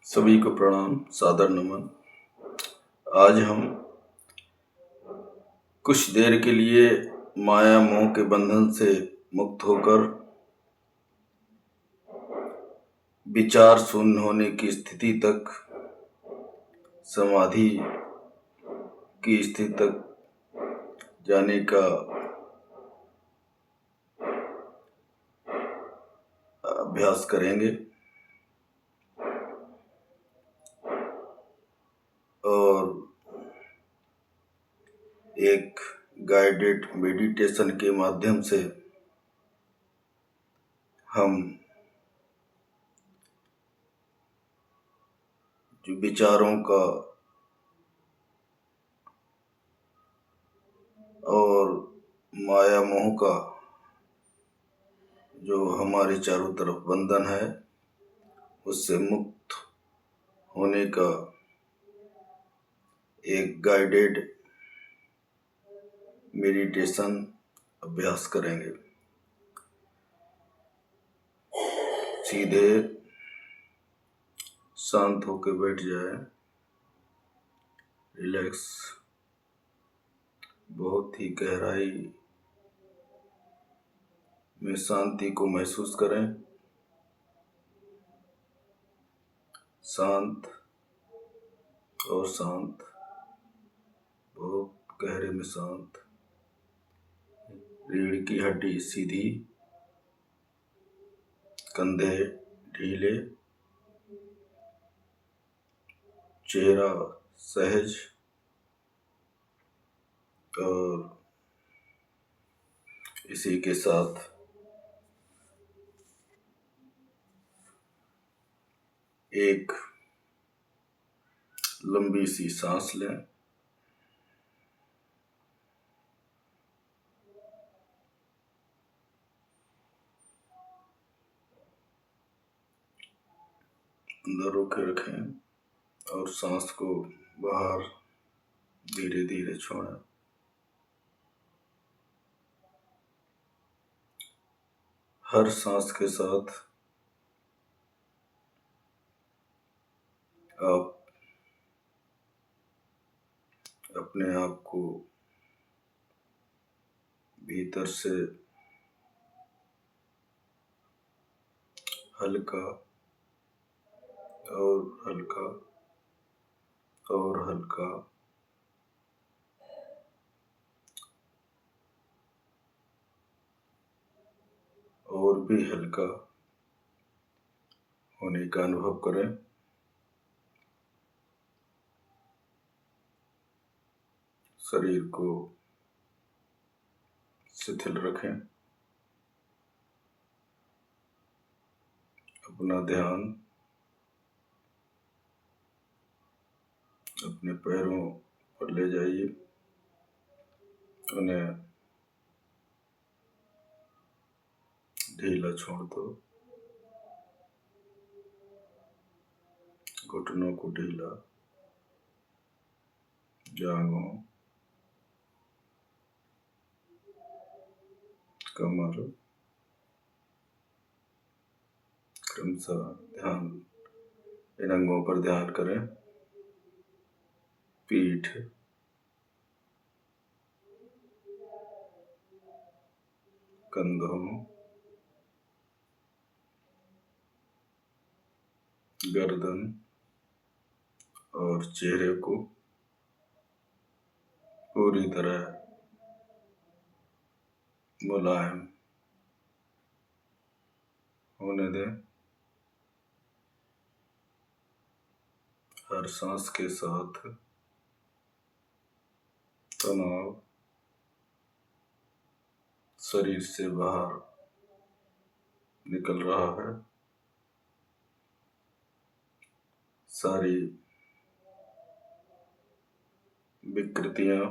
सभी को प्रणाम, सादर नमन। आज हम कुछ देर के लिए माया मोह के बंधन से मुक्त होकर विचार शून्य होने की स्थिति तक, समाधि की स्थिति तक जाने का अभ्यास करेंगे और एक गाइडेड मेडिटेशन के माध्यम से हम जो विचारों का और माया मोह का जो हमारे चारों तरफ बंधन है उससे मुक्त होने का एक गाइडेड मेडिटेशन अभ्यास करेंगे। सीधे शांत होकर बैठ जाए, रिलैक्स, बहुत ही गहराई में शांति को महसूस करें। शांत और शांत, बहुत गहरे में शांत। रीढ़ की हड्डी सीधी, कंधे ढीले, चेहरा सहज और इसी के साथ एक लंबी सी सांस लें। अंदर रोके रखें और सांस को बाहर धीरे धीरे छोड़ें। हर सांस के साथ आप अपने आप को भीतर से हल्का और हल्का और हल्का और भी हल्का होने का अनुभव करें। शरीर को शिथिल रखें। अपना ध्यान अपने पैरों पर ले जाइए, उन्हें ढीला छोड़ दो। घुटनों को ढीला, जांघों, कमर, क्रमशः ध्यान इन अंगों पर ध्यान करें। पीठ, कंधों, गर्दन और चेहरे को पूरी तरह मुलायम होने दें। हर सांस के साथ तनाव शरीर से बाहर निकल रहा है। सारी विकृतियां,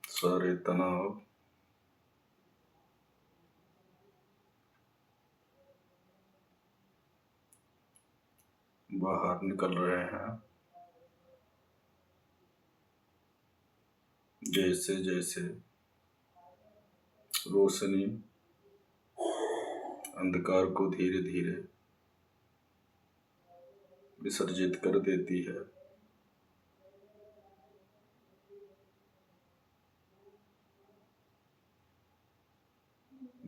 सारे तनाव बाहर निकल रहे हैं। जैसे जैसे रोशनी अंधकार को धीरे धीरे विसर्जित कर देती है।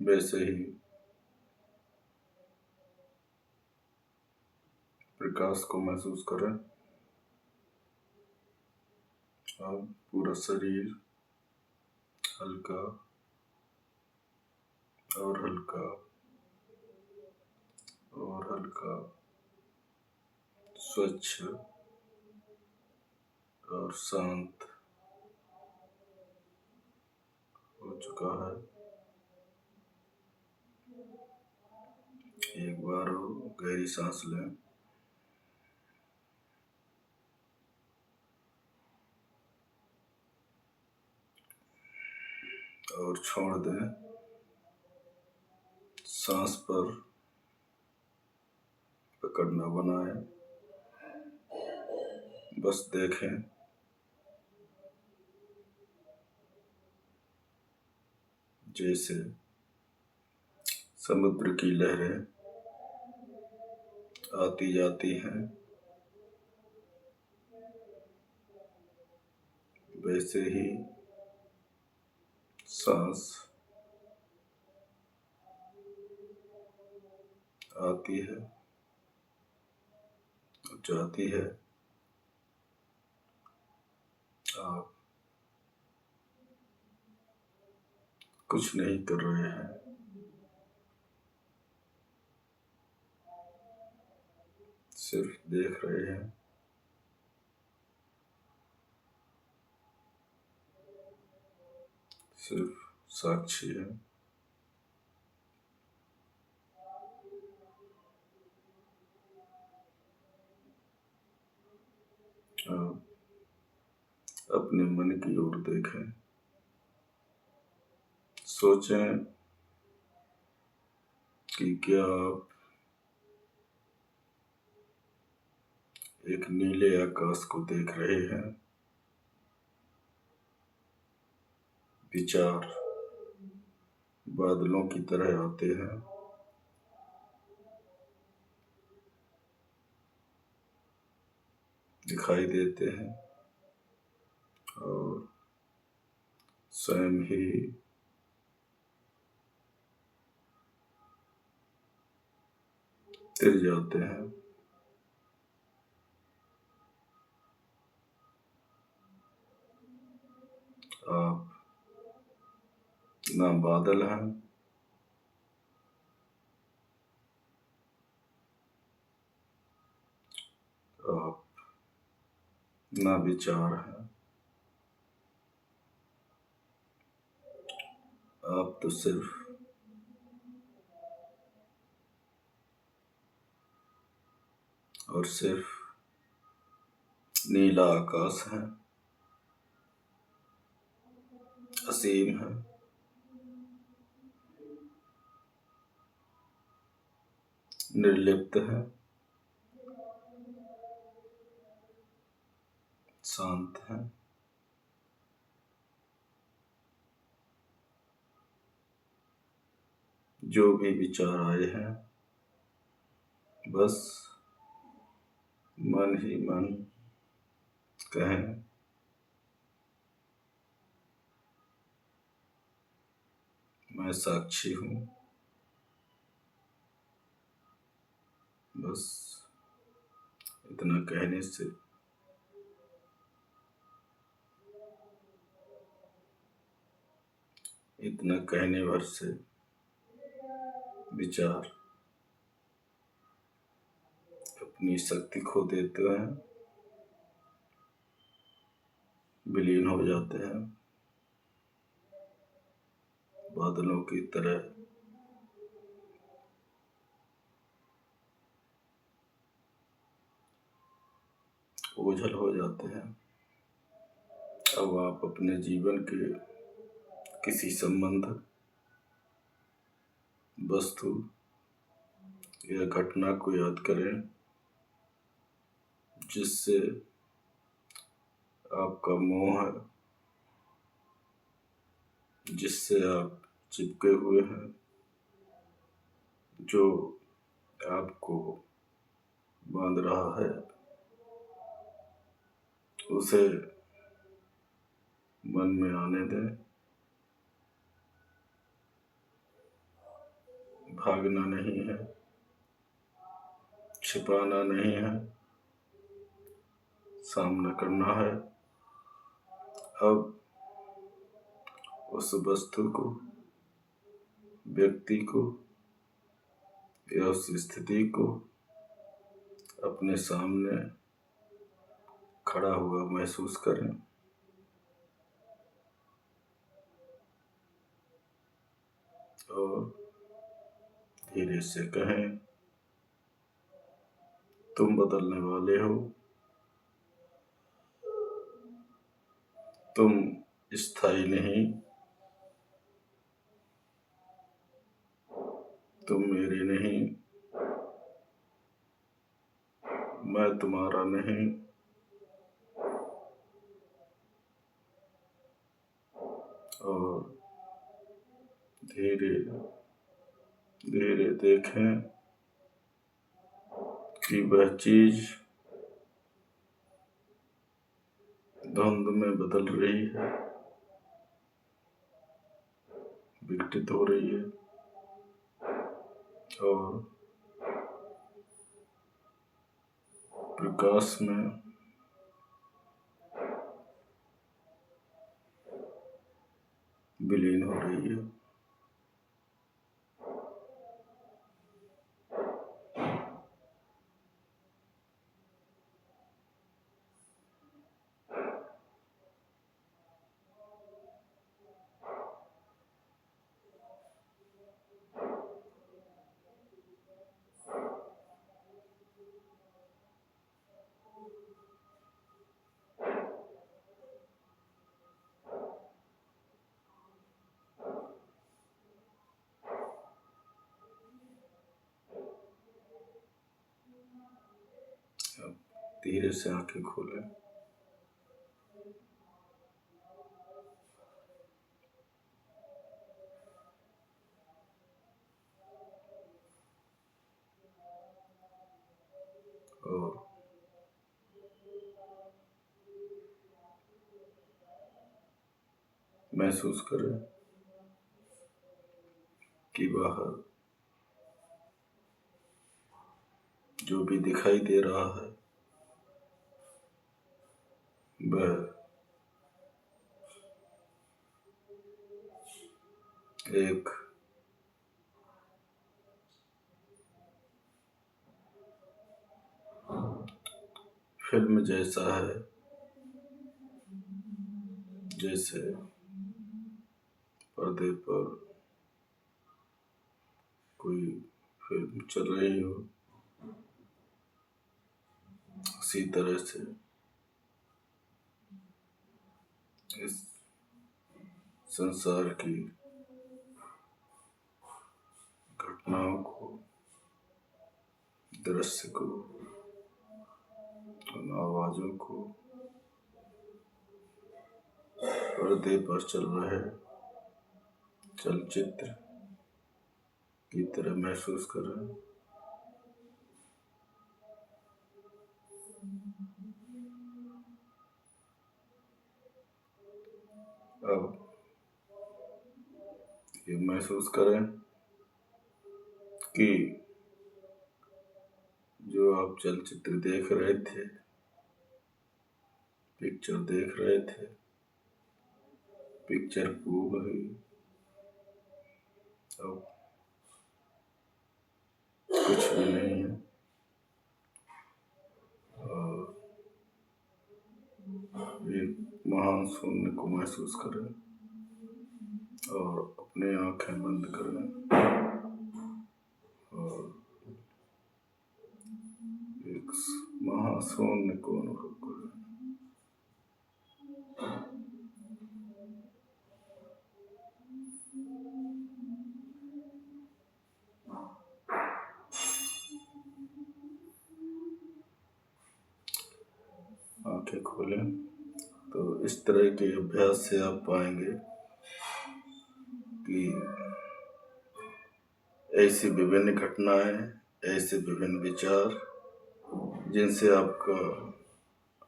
वैसे ही प्रकाश को महसूस करें। अब पूरा शरीर हल्का और हल्का और हल्का, स्वच्छ और शांत हो चुका है। एक बार और गहरी सांस लें और छोड़ दें। सांस पर पकड़ न बनाएं, बस देखें जैसे समुद्र की लहरें आती जाती हैं, वैसे ही सांस आती है और जाती है। आप कुछ नहीं कर रहे हैं, सिर्फ देख रहे हैं। सिर्फ साक्षी है। आप अपने मन की ओर देखें, सोचें कि क्या आप एक नीले आकाश को देख रहे हैं। विचार बादलों की तरह आते हैं, दिखाई देते हैं और स्वयं ही तिर जाते हैं। आप ना बादल हैं, आप ना विचार हैं, आप तो सिर्फ और सिर्फ नीला आकाश है, असीम है, निर्लिप्त है, शांत है। जो भी विचार आए हैं, बस मन ही मन कहें, मैं साक्षी हूँ। बस इतना कहने से इतना कहने भर से विचार अपनी शक्ति खो देते हैं, विलीन हो जाते हैं, बादलों की तरह ओझल हो जाते हैं। अब आप अपने जीवन के किसी संबंध, वस्तु या घटना को याद करें जिससे आपका मोह है, जिससे आप चिपके हुए हैं, जो आपको बांध रहा है उसे मन में आने दें। भागना नहीं है, छिपाना नहीं है, सामना करना है। अब उस वस्तु को, व्यक्ति को या उस स्थिति को अपने सामने खड़ा हुआ महसूस करें और धीरे से कहें, तुम बदलने वाले हो, तुम स्थायी नहीं, तुम मेरे नहीं, मैं तुम्हारा नहीं। और धीरे धीरे देखें कि वह चीज धुंध में बदल रही है, विघटित हो रही है और प्रकाश में विलीन हो रही है। अब धीरे से आंखें खोलें और महसूस करें कि बाहर जो भी दिखाई दे रहा है वह एक फिल्म जैसा है, जैसे पर्दे पर कोई फिल्म चल रही हो, उसी तरह से इस संसार की घटनाओं को, दृश्य को, उन आवाजों को पर्दे पर चल रहे चलचित्र की तरह महसूस करें। अब ये महसूस करें कि जो आप चलचित्र देख रहे थे, पिक्चर देख रहे थे, पिक्चर पूर्ण हुई, अब कुछ भी नहीं है और एक महान शून्य को महसूस करें और अपनी आंखें बंद करें और एक महाशून्य को अनुभव करें। आंखें खोलें तो इस तरह के अभ्यास से आप पाएंगे कि ऐसी विभिन्न घटनाएं, ऐसे विभिन्न विचार जिनसे आपका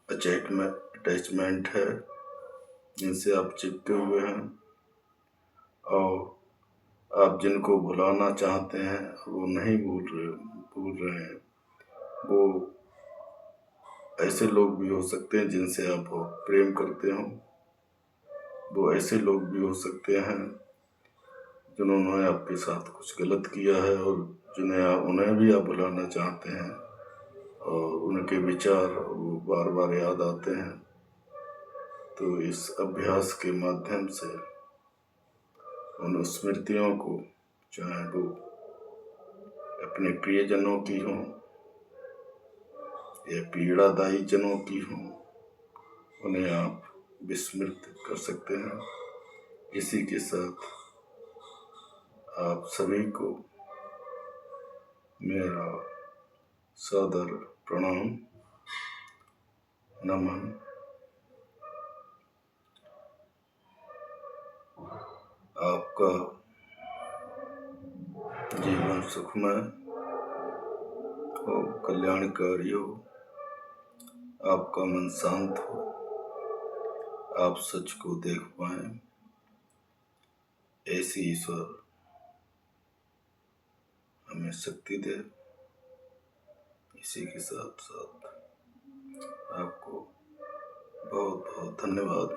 अटैचमेंट है, जिनसे आप चिपके हुए हैं, और आप जिनको भुलाना चाहते हैं वो नहीं भूल रहे हैं। वो ऐसे लोग भी हो सकते हैं जिनसे आप बहुत प्रेम करते हो। वो ऐसे लोग भी हो सकते हैं जिन्होंने आपके साथ कुछ गलत किया है और उन्हें भी आप भुलाना चाहते हैं, और उनके विचार वो बार बार याद आते हैं। तो इस अभ्यास के माध्यम से उन स्मृतियों को, चाहे वो अपने प्रियजनों की हों या पीड़ादायी जनों की हों, उन्हें आप विस्मृत कर सकते हैं। इसी के साथ आप सभी को मेरा सादर प्रणाम, नमन। आपका जीवन सुखमय हो, कल्याणकारी हो, आपका मन शांत हो, आप सच को देख पाएं, ऐसी ईश्वर हमें शक्ति दे। इसी के साथ साथ आपको बहुत बहुत धन्यवाद।